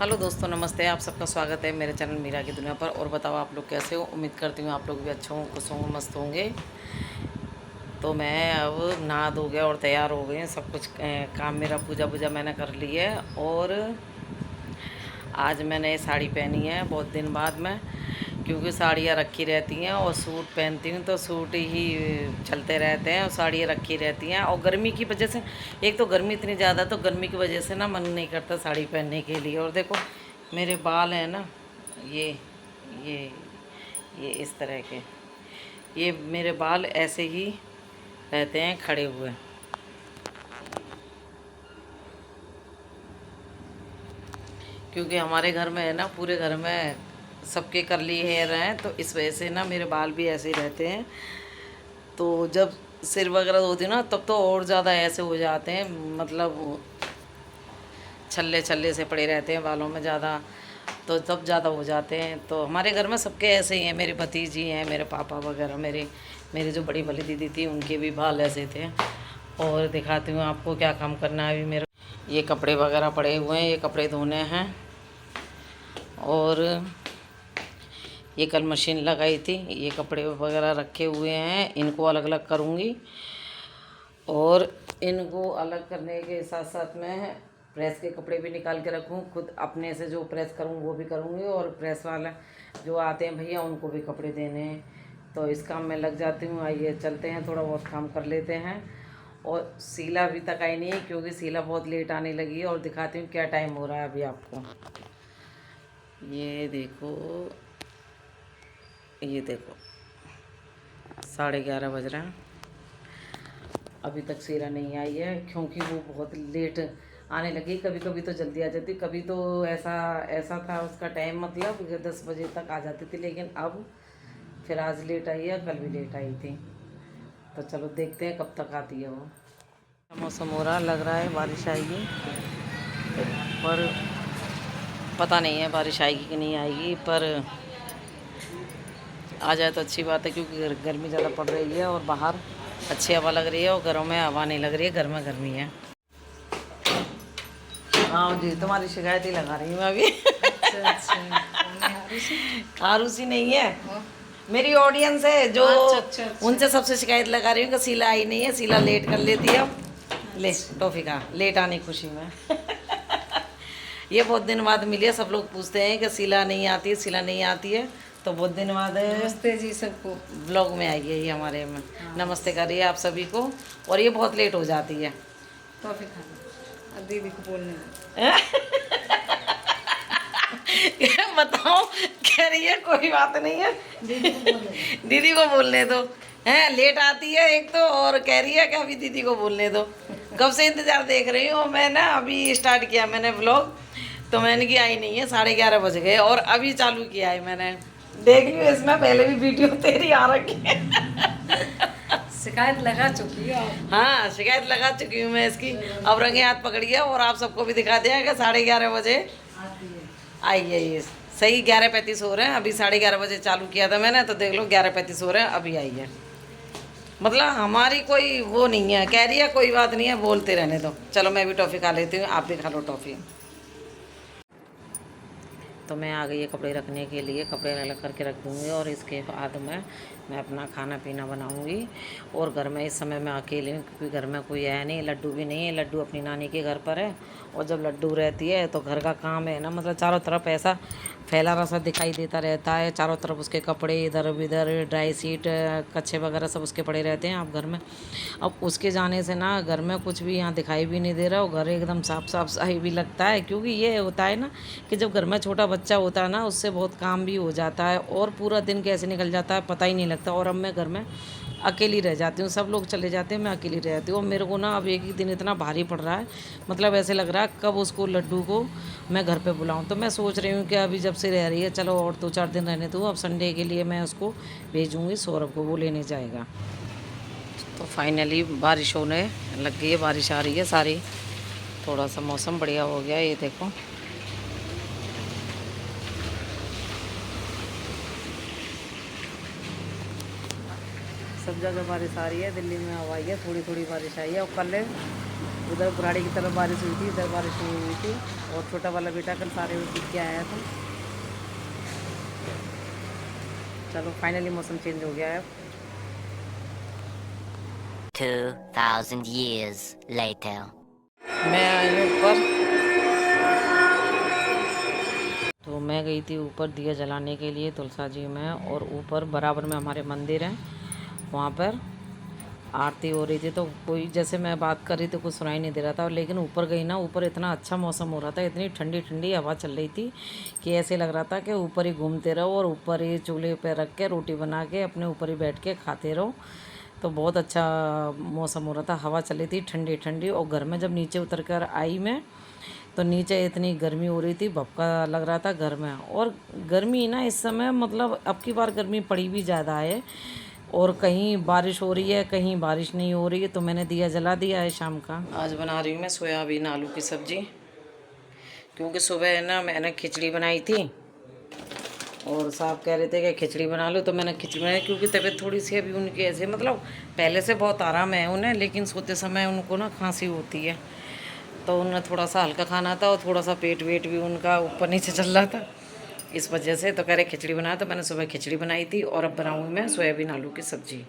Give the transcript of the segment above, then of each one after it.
Hello दोस्तों, नमस्ते। आप सबका स्वागत है मेरे चैनल मीरा की दुनिया पर। और बताओ आप लोग कैसे हो। उम्मीद करती हूँ आप लोग भी अच्छे हों, खुश होंगे, मस्त होंगे। तो मैं अब नहा धो गया और तैयार हो गए। सब कुछ काम मेरा पूजा वूजा मैंने कर ली है। और आज मैंने साड़ी पहनी है बहुत दिन बाद में, क्योंकि साड़ियाँ रखी रहती हैं और सूट पहनती हूँ तो सूट ही चलते रहते हैं और साड़ियाँ रखी रहती हैं। और गर्मी की वजह से, एक तो गर्मी इतनी ज़्यादा, तो गर्मी की वजह से ना मन नहीं करता साड़ी पहनने के लिए। और देखो मेरे बाल हैं ना, ये ये ये इस तरह के, ये मेरे बाल ऐसे ही रहते हैं खड़े हुए। क्योंकि हमारे घर में है ना, पूरे घर में सबके करली हेयर हैं, तो इस वजह से ना मेरे बाल भी ऐसे ही रहते हैं। तो जब सिर वगैरह धोती हूँ ना, तब तो और ज़्यादा ऐसे हो जाते हैं, मतलब छल्ले छल्ले से पड़े रहते हैं बालों में ज़्यादा, तो तब ज़्यादा हो जाते हैं। तो हमारे घर में सबके ऐसे ही हैं, मेरे भतीजी हैं, मेरे पापा वगैरह, मेरी जो बड़ी वाली दीदी थी उनके भी बाल ऐसे थे। और दिखाती हूँ आपको क्या काम करना है अभी मेरे। ये कपड़े वगैरह पड़े हुए हैं, ये कपड़े धोने हैं। और ये कल मशीन लगाई थी, ये कपड़े वगैरह रखे हुए हैं, इनको अलग अलग करूँगी। और इनको अलग करने के साथ साथ में प्रेस के कपड़े भी निकाल के रखूँ, खुद अपने से जो प्रेस करूँ वो भी करूँगी। और प्रेस वाला जो आते हैं भैया उनको भी कपड़े देने हैं, तो इस काम में लग जाती हूँ। आइए चलते हैं, थोड़ा बहुत काम कर लेते हैं। और शीला अभी तक आई नहीं है, क्योंकि शीला बहुत लेट आने लगी है। और दिखाती हूँ क्या टाइम हो रहा है अभी आपको। ये देखो, ये देखो 11:30 बज रहे हैं, अभी तक शीला नहीं आई है। क्योंकि वो बहुत लेट आने लगी, कभी कभी तो जल्दी आ जाती, कभी तो ऐसा ऐसा था उसका टाइम, मतलब 10 बजे तक आ जाती थी। लेकिन अब फिर आज लेट आई है, कल भी लेट आई थी। तो चलो देखते हैं कब तक आती है वो। मौसम हो रहा, लग रहा है बारिश आएगी, पर पता नहीं है बारिश आएगी कि नहीं आएगी। पर आ जाए तो अच्छी बात है, क्योंकि गर्मी ज़्यादा पड़ रही है और बाहर अच्छी हवा लग रही है और घरों में हवा नहीं लग रही है, घर में गर्मी है। हाँ जी, तुम्हारी शिकायत ही लगा रही हूँ मैं अभी। आरूसी नहीं है, मेरी ऑडियंस है जो, उनसे सबसे शिकायत लगा रही हूँ कि शीला आई नहीं है, शीला लेट कर लेती है। अब ले टॉफी का, लेट आने की खुशी में। ये बहुत दिन बाद मिली है, सब लोग पूछते हैं कि शीला नहीं आती है, शीला नहीं आती है। तो बहुत दिन बाद नमस्ते जी सबको, ब्लॉग में आई है ये हमारे में। नमस्ते करिए आप सभी को। और ये बहुत लेट हो जाती है। टॉफी खाना, अब दीदी को बोलने बताओ, कह रही है कोई बात नहीं है, दीदी को बोलने दो। हैं, लेट आती है एक तो, और कह रही है कि अभी दीदी को बोलने दो। कब से इंतज़ार देख रही हूँ मैं ना, अभी स्टार्ट किया मैंने व्लॉग, तो मैंने की आई नहीं है, 11:30 बज गए और अभी चालू किया है मैंने। देख लियो, इसमें पहले भी वीडियो तेरी आ रखी है। शिकायत लगा चुकी है। हाँ, शिकायत लगा चुकी हूँ मैं इसकी। अब रंगे हाथ पकड़ गया और आप सबको भी दिखा दिया कि 11:30 बजे आई है ये। सही 11:35 हो रहे हैं, अभी 11:30 बजे चालू किया था मैंने, तो देख लो 11:35 हो रहे हैं, अभी आई है। मतलब हमारी कोई वो नहीं है, कह रही है कोई बात नहीं है, बोलते रहने दो। चलो मैं भी टॉफ़ी खा लेती हूँ, आप भी खा लो टॉफ़ी। तो मैं आ गई है कपड़े रखने के लिए, कपड़े अलग करके रख दूँगी और इसके बाद मैं अपना खाना पीना बनाऊँगी। और घर में इस समय मैं अकेली हूँ, क्योंकि घर में कोई है नहीं, लड्डू भी नहीं है, लड्डू अपनी नानी के घर पर है। और जब लड्डू रहती है तो घर का काम है ना, मतलब चारों तरफ ऐसा फैला रसा दिखाई देता रहता है, चारों तरफ उसके कपड़े इधर उधर, ड्राई शीट, कच्छे वगैरह सब उसके पड़े रहते हैं आप घर में। अब उसके जाने से ना घर में कुछ भी यहाँ दिखाई भी नहीं दे रहा, और घर एकदम साफ साफ सही भी लगता है। क्योंकि ये होता है ना कि जब घर में छोटा बच्चा होता है ना, उससे बहुत काम भी हो जाता है और पूरा दिन कैसे निकल जाता है पता ही नहीं लगता। और अब मैं घर में अकेली रह जाती हूँ, सब लोग चले जाते हैं, मैं अकेली रह जाती हूँ। और मेरे को ना अब एक ही दिन इतना भारी पड़ रहा है, मतलब ऐसे लग रहा है कब उसको, लड्डू को मैं घर पे बुलाऊं। तो मैं सोच रही हूँ कि अभी जब से रह रही है, चलो और 2-4 दिन रहने दूँ, अब संडे के लिए मैं उसको भेजूँगी सौरभ को, वो लेने जाएगा। तो फाइनली बारिश होने लग गई है, बारिश आ रही है सारी, थोड़ा सा मौसम बढ़िया हो गया। ये देखो सब जगह बारिश आ रही है, दिल्ली में हवा आई है, थोड़ी थोड़ी बारिश आई है। और कल उधर बुराड़ी की तरफ बारिश हुई थी, इधर बारिश नहीं हुई थी। और छोटा वाला बेटा कल सारे सीख के आया था। चलो फाइनली मौसम चेंज हो गया है। 2,000 years later. मैं आई हूँ ऊपर, तो मैं गई थी ऊपर दिया जलाने के लिए तुलसा जी में। और ऊपर बराबर में हमारे मंदिर है, वहाँ पर आरती हो रही थी। तो कोई जैसे मैं बात कर रही थी कुछ सुनाई नहीं दे रहा था। लेकिन ऊपर गई ना, ऊपर इतना अच्छा मौसम हो रहा था, इतनी ठंडी ठंडी हवा चल रही थी कि ऐसे लग रहा था कि ऊपर ही घूमते रहो और ऊपर ही चूल्हे पे रख के रोटी बना के अपने ऊपर ही बैठ के खाते रहो। तो बहुत अच्छा मौसम हो रहा था, हवा चल रही थी ठंडी ठंडी। और घर में जब नीचे उतर कर आई मैं, तो नीचे इतनी गर्मी हो रही थी, भपका लग रहा था घर में। और गर्मी ना इस समय मतलब अब की बार गर्मी पड़ी भी ज़्यादा है। और कहीं बारिश हो रही है, कहीं बारिश नहीं हो रही है। तो मैंने दिया जला दिया है शाम का। आज बना रही हूँ मैं सोयाबीन आलू की सब्ज़ी, क्योंकि सुबह है ना मैंने खिचड़ी बनाई थी और साहब कह रहे थे कि खिचड़ी बना लो, तो मैंने खिचड़ी बनाई। क्योंकि तबीयत थोड़ी सी अभी उनकी ऐसे मतलब पहले से बहुत आराम है उन्हें, लेकिन सोते समय उनको ना खांसी होती है। तो उन्हें थोड़ा सा हल्का खाना था और थोड़ा सा पेट वेट भी उनका ऊपर नीचे चल रहा था, इस वजह से तो कह रहे खिचड़ी बना। तो मैंने सुबह खिचड़ी बनाई थी और अब बनाऊँगी मैं सोयाबीन आलू की सब्ज़ी।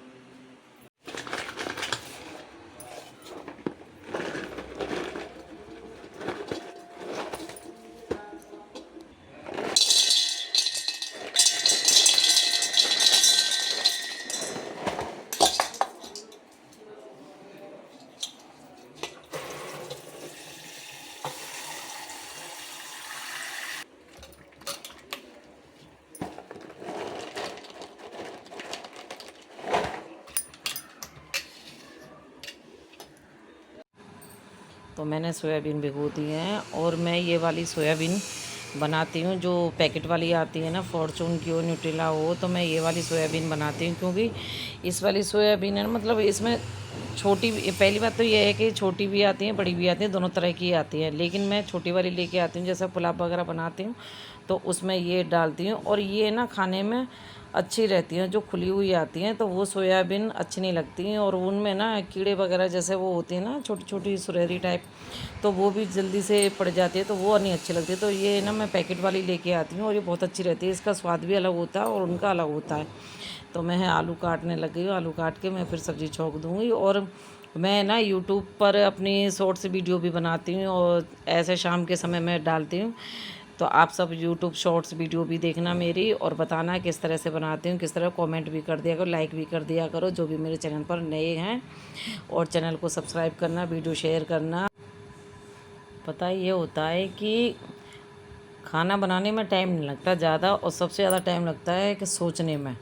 तो मैंने सोयाबीन भिगो दी है और मैं ये वाली सोयाबीन बनाती हूँ जो पैकेट वाली आती है ना, फॉर्चून की हो, न्यूट्रेला हो। तो मैं ये वाली सोयाबीन बनाती हूँ, क्योंकि इस वाली सोयाबीन है ना मतलब इसमें छोटी, पहली बात तो ये है कि छोटी भी आती हैं बड़ी भी आती हैं, दोनों तरह की आती हैं। लेकिन मैं छोटी वाली लेके आती हूँ, जैसे पुलाव वगैरह बनाती हूँ तो उसमें ये डालती हूँ। और ये ना खाने में अच्छी रहती हैं। जो खुली हुई आती हैं तो वो सोयाबीन अच्छी नहीं लगती हैं, और उनमें ना कीड़े वगैरह जैसे वो होती हैं ना छोटी छोटी सुरहरी टाइप, तो वो भी जल्दी से पड़ जाती है, तो वो नहीं अच्छी लगती। तो ये ना मैं पैकेट वाली लेके आती हूँ और ये बहुत अच्छी रहती है। इसका स्वाद भी अलग होता है और उनका अलग होता है। तो मैं आलू काटने लग गई हूँ, आलू काट के मैं फिर सब्ज़ी छौंक दूँगी। और मैं ना यूट्यूब पर अपनी शॉर्ट्स वीडियो भी बनाती हूँ और ऐसे शाम के समय में डालती हूँ। तो आप सब यूट्यूब शॉर्ट्स वीडियो भी देखना मेरी, और बताना किस तरह से बनाती हूँ, किस तरह कमेंट भी कर दिया करो, लाइक भी कर दिया करो जो भी मेरे चैनल पर नए हैं। और चैनल को सब्सक्राइब करना, वीडियो शेयर करना। पता ये होता है कि खाना बनाने में टाइम नहीं लगता ज़्यादा, और सबसे ज़्यादा टाइम लगता है कि सोचने में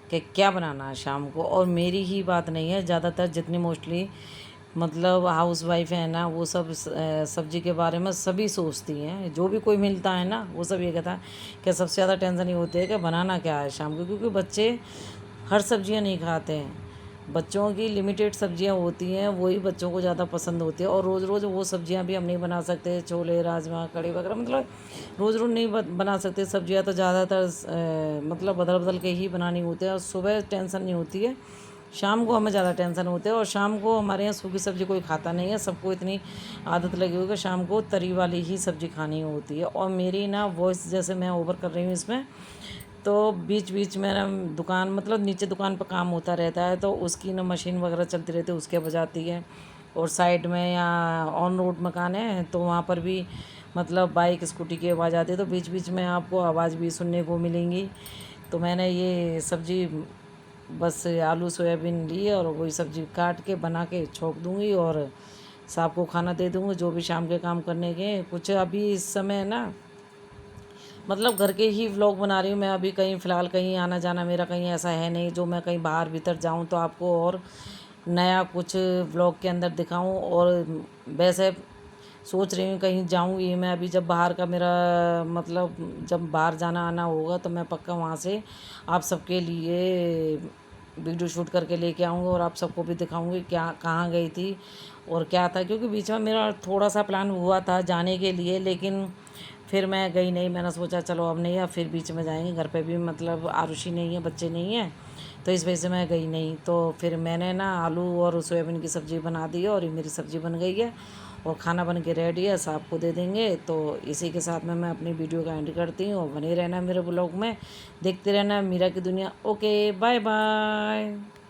कि क्या बनाना है शाम को। और मेरी ही बात नहीं है, ज़्यादातर जितनी मोस्टली मतलब हाउस वाइफ है ना, वो सब सब्ज़ी के बारे में सभी सोचती हैं। जो भी कोई मिलता है ना वो सब ये कहता है कि सबसे ज़्यादा टेंशन ये होती है कि बनाना क्या है शाम को। क्योंकि बच्चे हर सब्ज़ियाँ नहीं खाते हैं, बच्चों की लिमिटेड सब्ज़ियाँ होती हैं, वही बच्चों को ज़्यादा पसंद होती है। और रोज़ रोज़ वो सब्ज़ियाँ भी हम नहीं बना सकते, छोले राजमा कढ़ी वगैरह मतलब रोज़ रोज़ नहीं बना सकते सब्ज़ियाँ। तो ज़्यादातर मतलब बदल बदल के ही बनानी होती है। और सुबह टेंशन नहीं होती है, शाम को हमें ज़्यादा टेंशन होती है। और शाम को हमारे यहाँ सूखी सब्ज़ी कोई खाता नहीं है, सबको इतनी आदत लगी हुई है कि शाम को तरी वाली ही सब्ज़ी खानी होती है। और मेरी ना वॉइस जैसे मैं ओवर कर रही हूँ इसमें, तो बीच बीच में ना दुकान मतलब नीचे दुकान पर काम होता रहता है, तो उसकी ना मशीन वगैरह चलती रहती है, उसके बजाती है। और साइड में या ऑन रोड मकान है तो वहाँ पर भी मतलब बाइक स्कूटी की आवाज़ आती है, तो बीच बीच में आपको आवाज़ भी सुनने को मिलेंगी। तो मैंने ये सब्ज़ी बस आलू सोयाबीन ली और वही सब्ज़ी काट के बना के छोंक दूँगी और साहब को खाना दे दूँगी, जो भी शाम के काम करने के। कुछ अभी इस समय ना मतलब घर के ही व्लॉग बना रही हूँ मैं। अभी कहीं फ़िलहाल कहीं आना जाना मेरा कहीं ऐसा है नहीं जो मैं कहीं बाहर भीतर जाऊँ तो आपको और नया कुछ व्लॉग के अंदर दिखाऊँ। और वैसे सोच रही हूँ कहीं जाऊँगी मैं अभी, जब बाहर का मेरा मतलब जब बाहर जाना आना होगा तो मैं पक्का वहाँ से आप सबके लिए वीडियो शूट करके लेके आऊँगी और आप सबको भी दिखाऊँगी क्या कहाँ गई थी और क्या था। क्योंकि बीच में मेरा थोड़ा सा प्लान हुआ था जाने के लिए, लेकिन फिर मैं गई नहीं, मैंने सोचा चलो अब नहीं, अब फिर बीच में जाएंगे, घर पे भी मतलब आरुषि नहीं है, बच्चे नहीं हैं, तो इस वजह से मैं गई नहीं। तो फिर मैंने ना आलू और सोयाबीन की सब्ज़ी बना दी है और ये मेरी सब्ज़ी बन गई है और खाना बन के रेडी है, साहब को दे देंगे। तो इसी के साथ में मैं अपनी वीडियो का एंड करती हूँ। बने रहना मेरे ब्लॉग में, देखते रहना मीरा की दुनिया। Okay, bye bye.